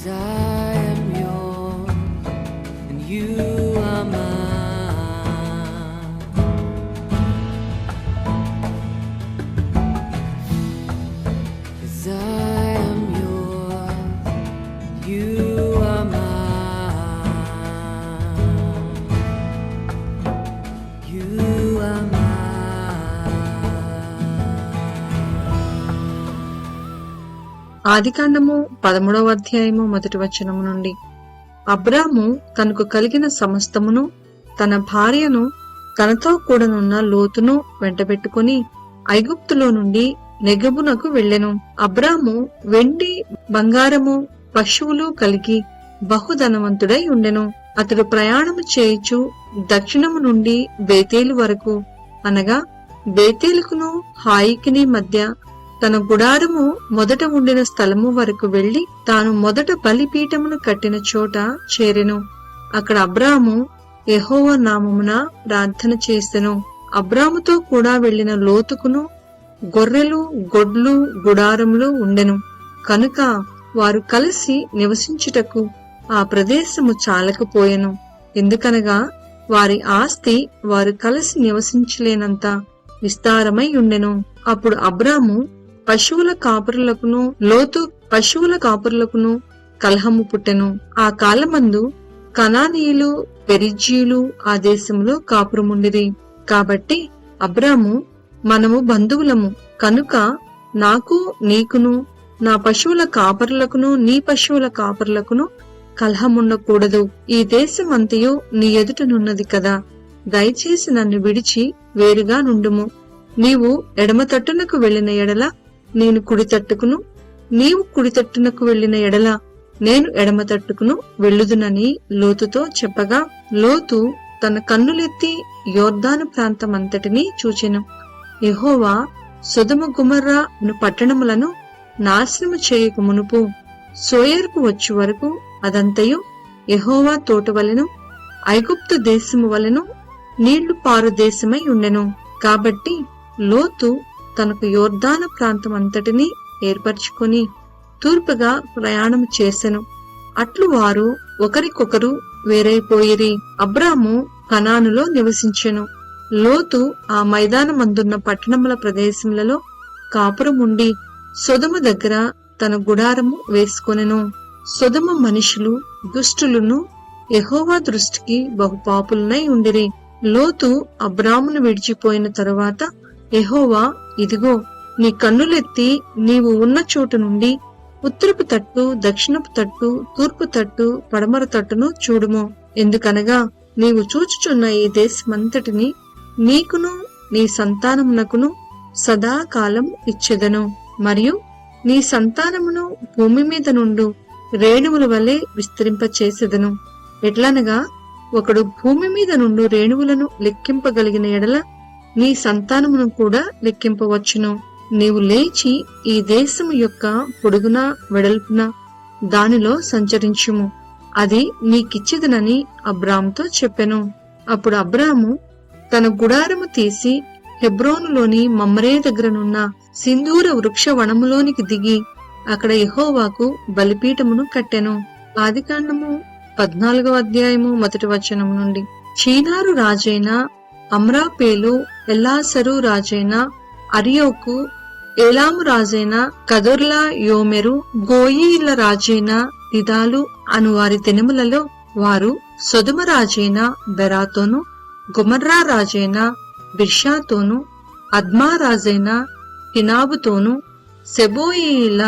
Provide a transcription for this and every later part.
'Cause I am yours and you are mine. 'Cause I am yours, you are mine. You are mine. ఆదికాండము 13వ అధ్యాయము 1వ వచనము నుండి. అబ్రాము తనకు కలిగిన సమస్తమును, తన భార్యను, తనతో కూడనున్న లోతును వెంటబెట్టుకుని ఐగుప్తులో నుండి నెగెబునకు వెళ్ళెను. అబ్రాము వెండి బంగారము పశువులు కలిగి బహుధనవంతుడై ఉండెను. అతడు ప్రయాణము చేయుచు దక్షిణము నుండి బేతేలు వరకు, అనగా బేతేలుకును హాయికిని మధ్య తన గుడారము మొదట ఉండిన స్థలము వరకు వెళ్లి తాను మొదట బలిపీఠమును కట్టిన చోట చేరెను. అక్కడ అబ్రాము యెహోవా నామమున ప్రార్థన చేసెను. అబ్రాముతో కూడా వెళ్లిన లోతుకును గొర్రెలు, గొడ్లు, గుడారములు ఉండెను. కనుక వారు కలిసి నివసించుటకు ఆ ప్రదేశము చాలకపోయెను. ఎందుకనగా వారి ఆస్తి వారు కలిసి నివసించలేనంత విస్తారమై ఉండెను. అప్పుడు అబ్రాము పశువుల కాపురులకును లోతు పశువుల కాపురులకును కలహము పుట్టెను. ఆ కాలమందు కనానీయులు, పెరిజ్జీయులు ఆ దేశంలో కాపురముండిరి. కాబట్టి అబ్రాము, మనము బంధువులము కనుక నాకు నీకును నా పశువుల కాపరులకును నీ పశువుల కాపరులకును కలహముండకూడదు. ఈ దేశమంతయు నీ ఎదుటనున్నది కదా, దయచేసి నన్ను విడిచి వేరుగా నుండుము. నీవు ఎడమ తట్టునకు వెళ్లిన ఎడల నేను కుడి తట్టుకును, నీవు కుడి తట్టునకు వెళ్లిన ఎడల నేను ఎడమ తట్టుకును వెళ్ళుదునని లోతుతో చెప్పగా, లోతు తన కన్నులెత్తి యోర్దాను ప్రాంతమంతటినీ చూచెను. యెహోవా సొదొమ గొమొర్రా అను పట్టణములను నాశనము చేయక మునుపు సోయరుకు వచ్చు వరకు అదంతయు యెహోవా తోట వలెను ఐగుప్తు దేశము వలెను నీళ్లు పారు దేశమై ఉండెను. కాబట్టి లోతు తనకు యోర్దాను ప్రాంతమంతటినీ ఏర్పరచుకొని తూర్పుగా ప్రయాణము చేసెను. అట్లు వారు ఒకరికొకరు వేరైపోయిరి. అబ్రాము కనానులో నివసించెను. లోతు ఆ మైదానమందున్న పట్టణముల ప్రదేశములలో కాపురముండి సొదొమ దగ్గర తన గుడారము వేసుకొనెను. సొదొమ మనుషులు దుష్టులను, యెహోవా దృష్టికి బహుపాపులనై ఉండిరి. లోతు అబ్రామును విడిచిపోయిన తరువాత యెహోవా, ఇదిగో నీ కన్నులెత్తి నీవు ఉన్న చోటు నుండి ఉత్తరపు తట్టు, దక్షిణపు తట్టు, తూర్పు తట్టు, పడమర తట్టును చూడుము. ఎందుకనగా నీవు చూచుచున్న ఈ దేశమంతటిని నీకును నీ సంతానమునకును సదాకాలం ఇచ్చెదను. మరియు నీ సంతానమును భూమి మీద నుండు రేణువుల వలె విస్తరింపచేసెదను. ఎట్లనగా ఒకడు భూమి మీద నుండు రేణువులను లెక్కింపగలిగిన ఎడల నీ సంతానమును కూడా లెక్కింపవచ్చును. నీవు లేచి ఈ దేశము యొక్క పొడుగున వెడల్పున దానిలో సంచరించుము, అది నీకిచ్చెదనని అబ్రాముతో చెప్పెను. అప్పుడు అబ్రాము తన గుడారము తీసి హెబ్రోనులోని మమ్రే దగ్గరనున్న సింధూర వృక్ష వనములోనికి దిగి అక్కడ యెహోవాకు బలిపీఠమును కట్టెను. ఆదికాండము 14వ అధ్యాయము 1వ వచనం నుండి. చీనారు రాజైన అమ్రాపేలు, ఎల్లాసరు రాజైన అరియోకు, ఏలాము రాజైన కదొర్లా యోమెరు, గోయీల రాజైన తిదాలు అను వారి దినములలో వారు సొదొమ రాజైన బెరాతోను, గొమర్రా రాజైన బిర్షాతోను, అద్మా రాజైన హినాబుతోను, సెబోయిల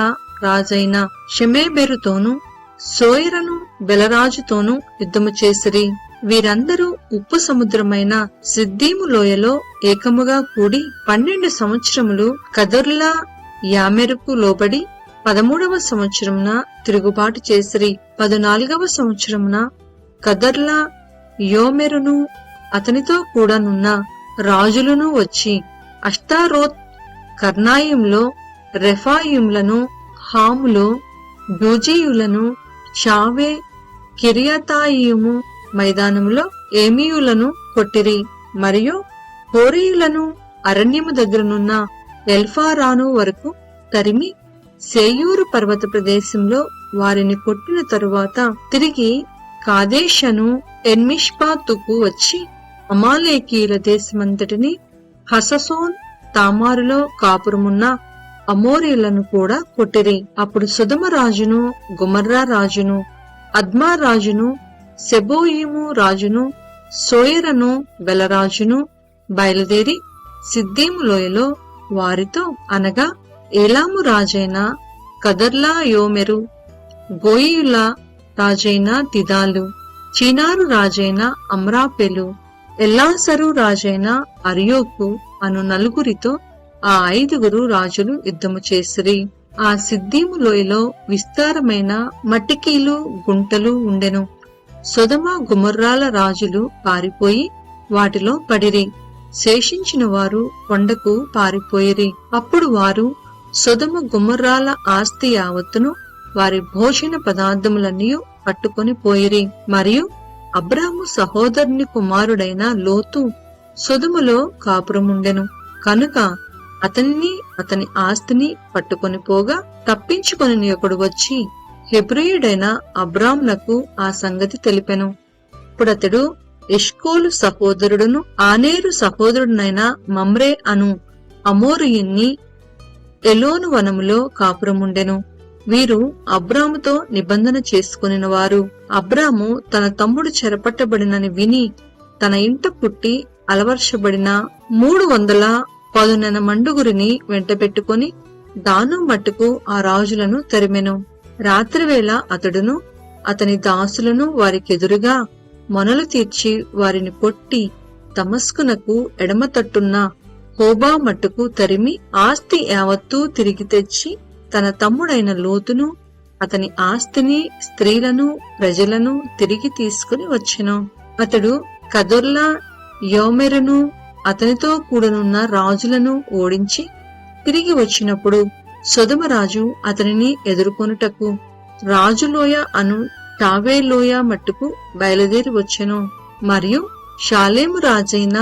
రాజైన షెమేబెరుతోను, సోయరను బెలరాజుతోను యుద్ధము చేసిరి. వీరందరూ ఉప్పు సముద్రమైన సిద్దీము లోయలో ఏకముగా కూడి 12 సంవత్సరములు కదొర్లా యామెరుకు లోబడి 13వ సంవత్సరమున తిరుగుబాటు చేసిరి. 14వ సంవత్సరమున కదొర్లా యోమెరును అతనితో కూడానున్న రాజులను వచ్చి అష్తారోత్, కర్నాయింలో రెఫాయిములను, హాములో బూజీయులను, షావే, కిరియతాయిము మైదానములో ఏమీయులను కొట్టిరి. మరియు హోరీయులను అరణ్యము దగ్గరనున్న ఎల్ఫారాను వరకు తరిమి సేయూరు పర్వత ప్రదేశంలో వారిని కొట్టిన తరువాత తిరిగి కాదేశను ఎన్మిష్పాతుకు వచ్చి అమాలేకీయుల దేశమంతటిని హససోన్ తామారులో కాపురమున్న అమోరీలను కూడా కొట్టిరి. అప్పుడు సొదొమ రాజును, గుమర్రా రాజును, అద్మా రాజును, సెబోయిము రాజును, సోయరను బెలరాజును బయలుదేరి సిద్దీము లోయలో వారితో అనగా ఏలాము రాజైన కదర్లా యోమెరు, గోయియుల రాజైన తిదాలు, చీనారు రాజైన అమ్రాపెలు, ఎల్లాసరు రాజైన అరియోకు అను నలుగురితో ఆ 5 రాజులు యుద్ధము చేసిరి. ఆ సిద్దీము లోయలో విస్తారమైన మట్టికీలు గుంటలు ఉండెను. సొదొమ గుమర్రాల రాజులు పారిపోయి వాటిలో పడిరి. శేషించిన వారు కొండకు పారిపోయిరి. అప్పుడు వారు సొదొమ గుమర్రాల ఆస్తి యావత్తును వారి భోజన పదార్థములన్నీ పట్టుకొని పోయిరి. మరియు అబ్రాము సహోదరుని కుమారుడైన లోతు సొదొమలో కాపురముండెను కనుక అతన్ని అతని ఆస్తిని పట్టుకొని పోగా తప్పించుకొని ఒకడు వచ్చి హెబ్రీయుడైన అబ్రామునకు ఆ సంగతి తెలిపెను. ఇప్పుడతడు ఎష్కోలు సహోదరుడును ఆనేరు సహోదరుడునైన మమ్రే అను అమోరీయుణ్ణి ఎలోను వనములో కాపురముండెను. వీరు అబ్రాముతో నిబంధన చేసుకొనిన వారు. అబ్రాము తన తమ్ముడు చెరపట్టబడినని విని తన ఇంట పుట్టి అలవర్షబడిన 310 మండుగురిని వెంటబెట్టుకొని దాను మట్టుకు ఆ రాజులను తరిమెను. రాత్రివేళ అతడును అతని దాసులను వారికెదురుగా మొనలు తీర్చి వారిని కొట్టి దమస్కునకు ఎడమ తట్టున్న హోబా మట్టుకు తరిమి ఆస్తి యావత్తూ తిరిగి తెచ్చి తన తమ్ముడైన లోతును అతని ఆస్తిని స్త్రీలను ప్రజలను తిరిగి తీసుకుని వచ్చెను. అతడు కదొర్లా యోమెరును అతనితో కూడనున్న రాజులను ఓడించి తిరిగి వచ్చినప్పుడు సొదొమ రాజు అతనిని ఎదుర్కొనుటకు రాజులోయ అను టావేలోయ మట్టుకు బయలుదేరి వచ్చెను. మరియు షాలేము రాజైన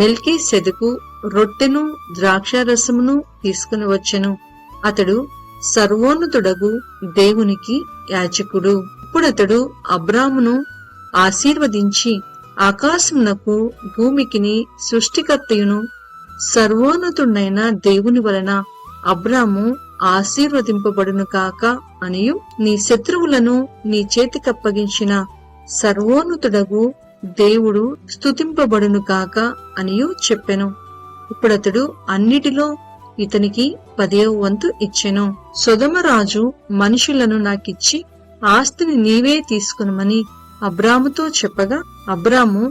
మెల్కీ సెదకు రొట్టెను ద్రాక్షారసమును తీసుకుని వచ్చెను. అతడు సర్వోన్నతుడగు దేవునికి యాజకుడు. ఇప్పుడతడు అబ్రామును ఆశీర్వదించి ఆకాశమునకు భూమికిని సృష్టికర్తయును సర్వోన్నతుడైన దేవుని వలన అబ్రాము ఆశీర్వదింపబడును కాక అనియు నీ శత్రువులను నీ చేతికప్పగించిన సర్వోన్నతుడగు దేవుడు స్తుతింపబడును కాక అనియు చెప్పెను. ఇప్పుడతడు అన్నిటిలో ఇతనికి 10వ వంతు ఇచ్చెను. సొదొమ రాజు మనుషులను నాకిచ్చి ఆస్తిని నీవే తీసుకునమని అబ్రాముతో చెప్పగా అబ్రాము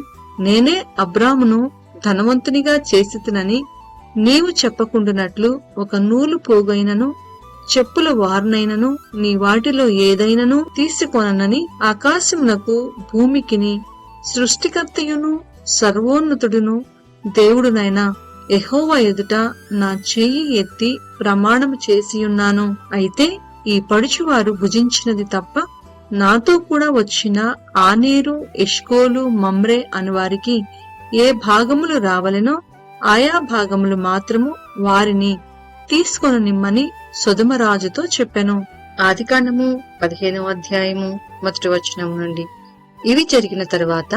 నేనే అబ్రామును ధనవంతునిగా చేసితినని నీవు చెప్పకుండునట్లు ఒక నూలు పోగైనను చెప్పుల వారనైనను నీ వాటిలో ఏదైనను తీసుకొననని ఆకాశమునకు భూమికిని సృష్టికర్తయును సర్వోన్నతుడును దేవుడునైన యెహోవా ఎదుట నా చెయ్యి ఎత్తి ప్రమాణము చేసియున్నాను. అయితే ఈ పడుచువారు భుజించినది తప్ప నాతో కూడా వచ్చిన ఆనేరు ఎష్కోలు మమ్రే అనువారికి ఏ భాగములు రావలెనో ఆయా భాగములు మాత్రము వారిని తీసుకొననిమ్మని సొదొమ రాజుతో చెప్పెను. ఆదికాండము 15వ అధ్యాయము 1వ వచనము నుండి. ఇవి జరిగిన తరువాత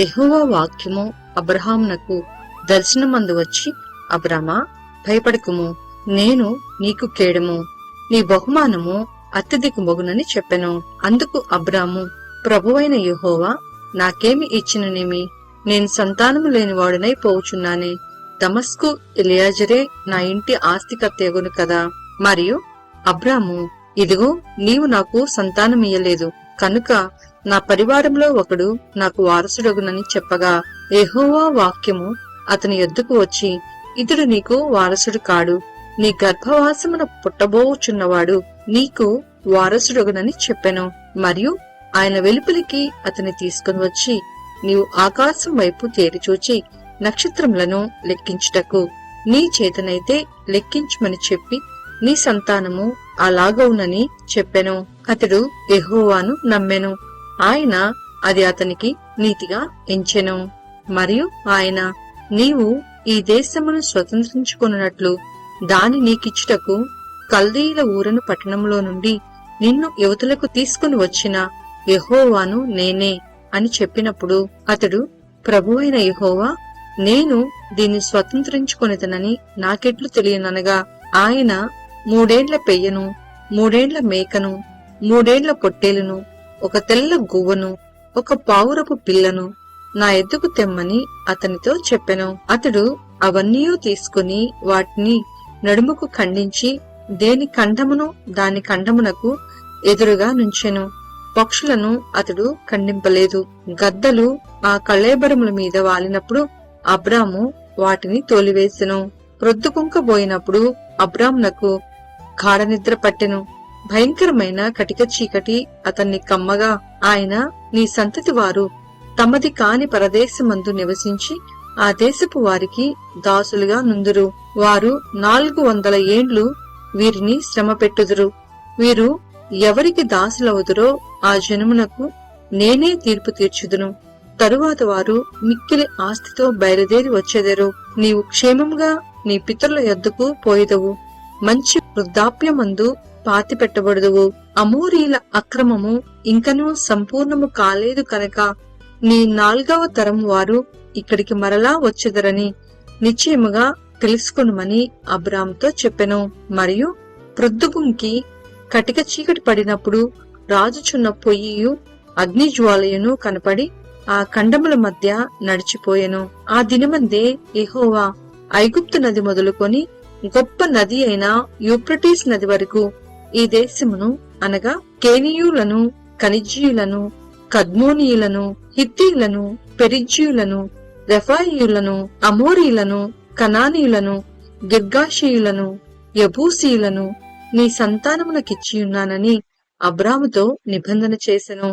యెహోవా వాక్యము అబ్రహామునకు దర్శనమందు వచ్చి అబ్రామా భయపడకుము, నేను నీకు కేడము, నీ బహుమానము అత్యధిక మొగునని చెప్పెను. అందుకు అబ్రాము ప్రభువైన యెహోవా నాకేమి ఇచ్చిననేమి, నేను సంతానము లేనివాడునై పోవుచున్నానే. దమస్కు ఎలియాజరే నా ఇంటి ఆస్తికర్తయగును కదా. మరియు అబ్రాము ఇదిగో నీవు నాకు సంతానమియ్యలేదు కనుక నా పరివారంలో ఒకడు నాకు వారసుడగునని చెప్పగా యెహోవా వాక్యము అతని యొద్దకు వచ్చి ఇతడు నీకు వారసుడు కాడు, నీ గర్భవాసమున పుట్టబోచున్నవాడు నీకు వారసుడగునని చెప్పెను. మరియు ఆయన వెలుపలికి అతని తీసుకుని వచ్చి నీవు ఆకాశం వైపు తేరిచూచి నక్షత్రములను లెక్కించుటకు నీ చేతనైతే లెక్కించమని చెప్పి నీ సంతానము అలాగవునని చెప్పెను. అతడు యెహోవాను నమ్మెను, ఆయన అది అతనికి నీతిగా ఎంచెను. మరియు ఆయన నీవు ఈ దేశమును స్వతంత్రించుకొనున్నట్లు దాని నీకిచ్చుటకు కల్దీయుల ఊరను పట్టణంలో నుండి నిన్ను యువతులకు తీసుకుని వచ్చిన యెహోవాను నేనే అని చెప్పినప్పుడు అతడు, ప్రభువైన యెహోవా, నేను దీన్ని స్వతంత్రించుకొనిదనని నాకెట్లు తెలియననగా, ఆయన 3 ఏండ్ల పెయ్యను, 3 ఏండ్ల మేకను, 3 ఏండ్ల పొట్టేలును, ఒక తెల్ల గువ్వను, ఒక పావురపు పిల్లను నా ఎద్దుకు తెమ్మని అతనితో చెప్పెను. అతడు అవన్నీ తీసుకుని వాటిని నడుముకు ఖండించి దేని ఖండమును దాని ఖండమునకు ఎదురుగా నుంచెను. పక్షులను అతడు ఖండింపలేదు. గద్దలు ఆ కళేబరముల మీద వాలినప్పుడు అబ్రాము వాటిని తోలివేసెను. ప్రొద్దుకుంకబోయినప్పుడు అబ్రామునకు గాఢ నిద్ర పట్టెను. భయంకరమైన కటిక చీకటి అతన్ని కమ్మగా, ఆయన, నీ సంతతి వారు తమది కాని పరదేశమందు నివసించి ఆ దేశపు వారికి దాసులుగా నుందురు. వారు 400 ఏండ్లు వీరిని శ్రమ పెట్టుదురు. వీరు ఎవరికి దాసులవుదురో ఆ జనమునకు నేనే తీర్పు తీర్చుదును. తరువాత వారు మిక్కిలి ఆస్తితో బయలుదేరి వచ్చెదరు. నీవు క్షేమముగా నీ పితరుల యొద్దకు పోయిదవు. మంచి వృద్ధాప్యమందు పాతి పెట్టబడదువు. అమోరీల అక్రమము ఇంకనూ సంపూర్ణము కాలేదు కనుక నీ 4వ తరం వారు ఇక్కడికి మరలా వచ్చెదరని నిశ్చయముగా తెలుసుకొనుమని అబ్రాముతో చెప్పెను. మరియు ప్రొద్దుగుంకి కటిక చీకటి పడినప్పుడు రాజుచున్న పొయ్యియు అగ్నిజ్వాలయును కనపడి ఆ ఖండముల మధ్య నడిచిపోయెను. ఆ దినమందే యెహోవా ఐగుప్తు నది మొదలుకొని గొప్ప నది అయిన యూఫ్రటీస్ నది వరకు ఈ దేశమును, అనగా కేనీయులను, కనిజ్జీయులను, కద్మోనీయులను, హిత్తీయులను, పెరిజ్జీయులను, రెఫాయియులను, అమోరీయులను, కనానీయులను, గిర్గాషీయులను, యబూసీయులను నీ సంతానమునకిచ్చియున్నానని అబ్రాముతో నిబంధన చేసెను.